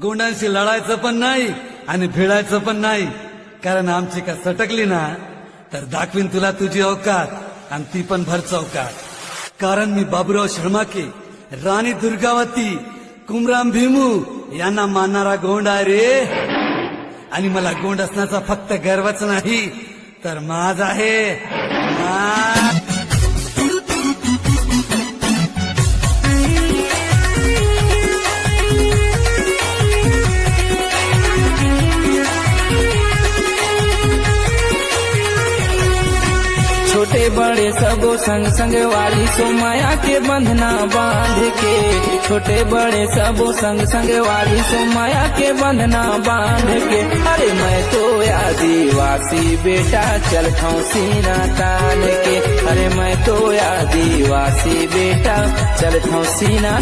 गोंडांशी लढायचं पण नाही आणि भिडायचं पण नाही, कारण आमची का सटकली ना तर दाखवीन तुला तुझी औकात आणि ती पण भर चौकात. कारण मी बाबूराव शर्माके, राणी दुर्गावती, कुमराम भीमू यांना मानणारा गोंड आहे रे. आणि मला गोंड असण्याचा फक्त गर्वच नाही तर माज आहे. छोटे बड़े सबो संग संग वाली सो माया के बंधना बांध के, छोटे बड़े सबो संग संग वाली सो माया के बंधना बांध के. अरे मैं तो आदिवासी बेटा चलता हूँ सीना तान के, अरे मैं तो आदिवासी बेटा चलता हूँ सीना